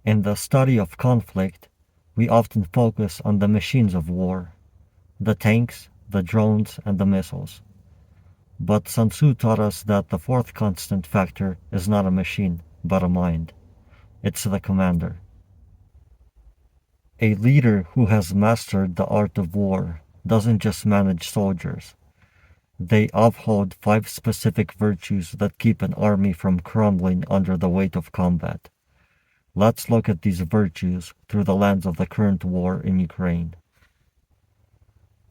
In the study of conflict, we often focus on the machines of war, the tanks, the drones, and the missiles. But Sun Tzu taught us that the fourth constant factor is not a machine, but a mind. It's the commander. A leader who has mastered the art of war doesn't just manage soldiers. They uphold five specific virtues that keep an army from crumbling under the weight of combat. Let's look at these virtues through the lens of the current war in Ukraine.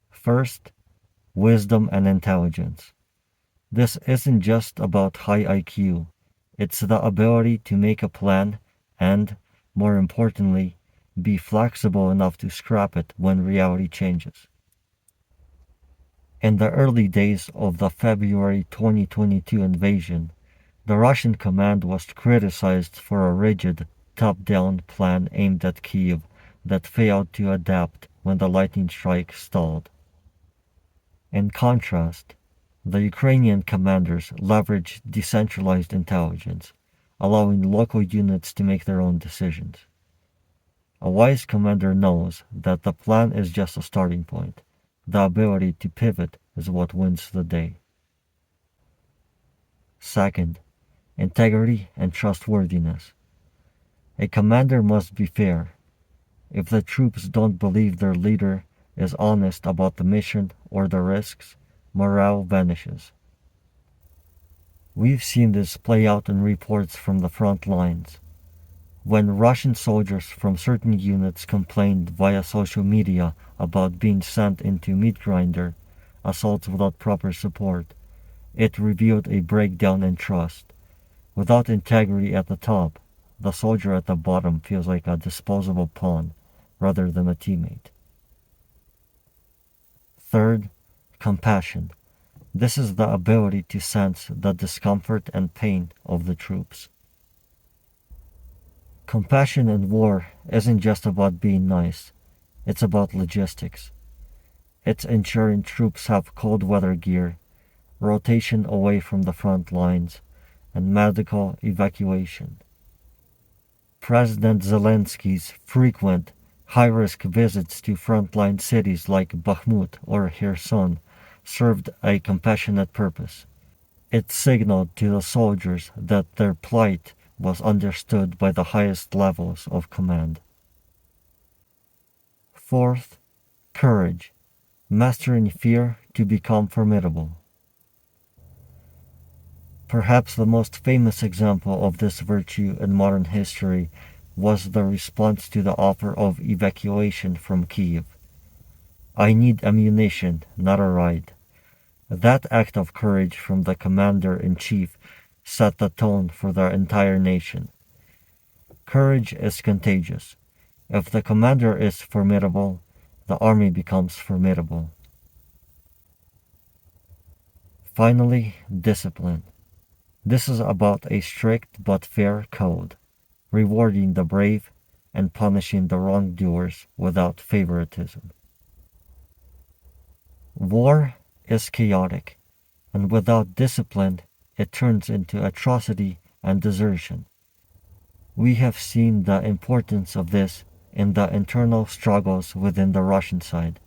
First, wisdom and intelligence. This isn't just about high IQ, it's the ability to make a plan and, more importantly, be flexible enough to scrap it when reality changes. In the early days of the February 2022 invasion, the Russian command was criticized for a rigid, top-down plan aimed at Kiev that failed to adapt when the lightning strike stalled. In contrast, the Ukrainian commanders leveraged decentralized intelligence, allowing local units to make their own decisions. A wise commander knows that the plan is just a starting point. The ability to pivot is what wins the day. Second, integrity and trustworthiness. A commander must be fair. If the troops don't believe their leader is honest about the mission or the risks, morale vanishes. We've seen this play out in reports from the front lines. When Russian soldiers from certain units complained via social media about being sent into meat grinder assaults without proper support, it revealed a breakdown in trust. Without integrity at the top, the soldier at the bottom feels like a disposable pawn rather than a teammate. Third, compassion. This is the ability to sense the discomfort and pain of the troops. Compassion in war isn't just about being nice, it's about logistics. It's ensuring troops have cold weather gear, rotation away from the front lines, and medical evacuation. President Zelensky's frequent, high-risk visits to frontline cities like Bakhmut or Kherson served a compassionate purpose. It signaled to the soldiers that their plight was understood by the highest levels of command. Fourth, courage, mastering fear to become formidable. Perhaps the most famous example of this virtue in modern history was the response to the offer of evacuation from Kiev. I need ammunition, not a ride. That act of courage from the commander-in-chief set the tone for the entire nation. Courage is contagious. If the commander is formidable, the army becomes formidable. Finally, discipline. This is about a strict but fair code, rewarding the brave and punishing the wrongdoers without favoritism. War is chaotic, and without discipline, it turns into atrocity and desertion. We have seen the importance of this in the internal struggles within the Russian side,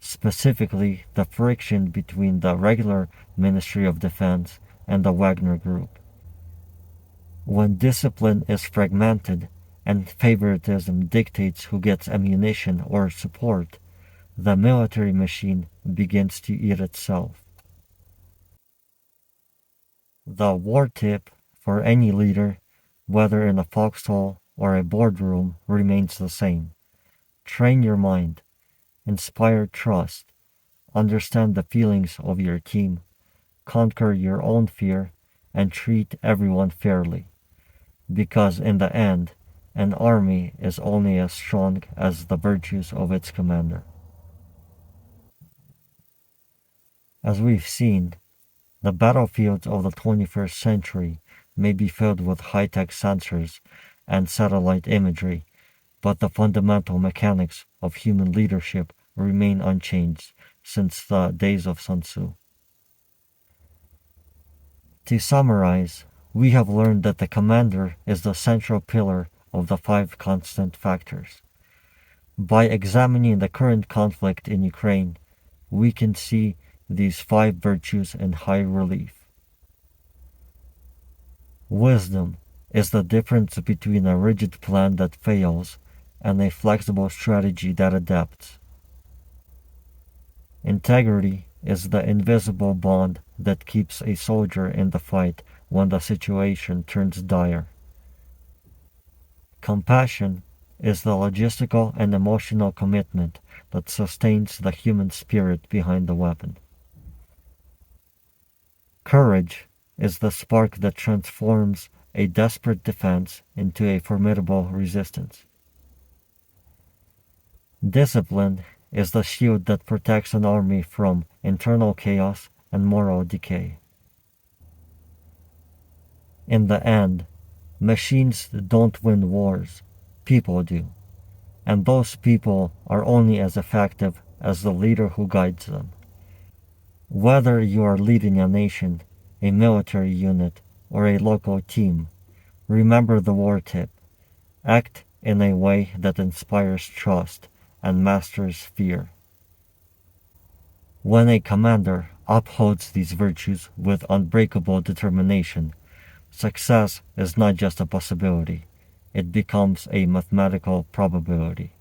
specifically the friction between the regular Ministry of Defense and the Wagner Group. When discipline is fragmented and favoritism dictates who gets ammunition or support, the military machine begins to eat itself. The war tip for any leader, whether in a foxhole or a boardroom, remains the same. Train your mind, inspire trust, understand the feelings of your team, conquer your own fear, and treat everyone fairly. Because in the end, an army is only as strong as the virtues of its commander. As we've seen, the battlefields of the 21st century may be filled with high-tech sensors and satellite imagery, but the fundamental mechanics of human leadership remain unchanged since the days of Sun Tzu. To summarize, we have learned that the commander is the central pillar of the five constant factors. By examining the current conflict in Ukraine, we can see these five virtues in high relief. Wisdom is the difference between a rigid plan that fails and a flexible strategy that adapts. Integrity is the invisible bond that keeps a soldier in the fight when the situation turns dire. Compassion is the logistical and emotional commitment that sustains the human spirit behind the weapon. Courage is the spark that transforms a desperate defense into a formidable resistance. Discipline is the shield that protects an army from internal chaos and moral decay. In the end, machines don't win wars, people do. And those people are only as effective as the leader who guides them. Whether you are leading a nation, a military unit, or a local team, remember the war tip. Act in a way that inspires trust and masters fear. When a commander upholds these virtues with unbreakable determination, success is not just a possibility, it becomes a mathematical probability.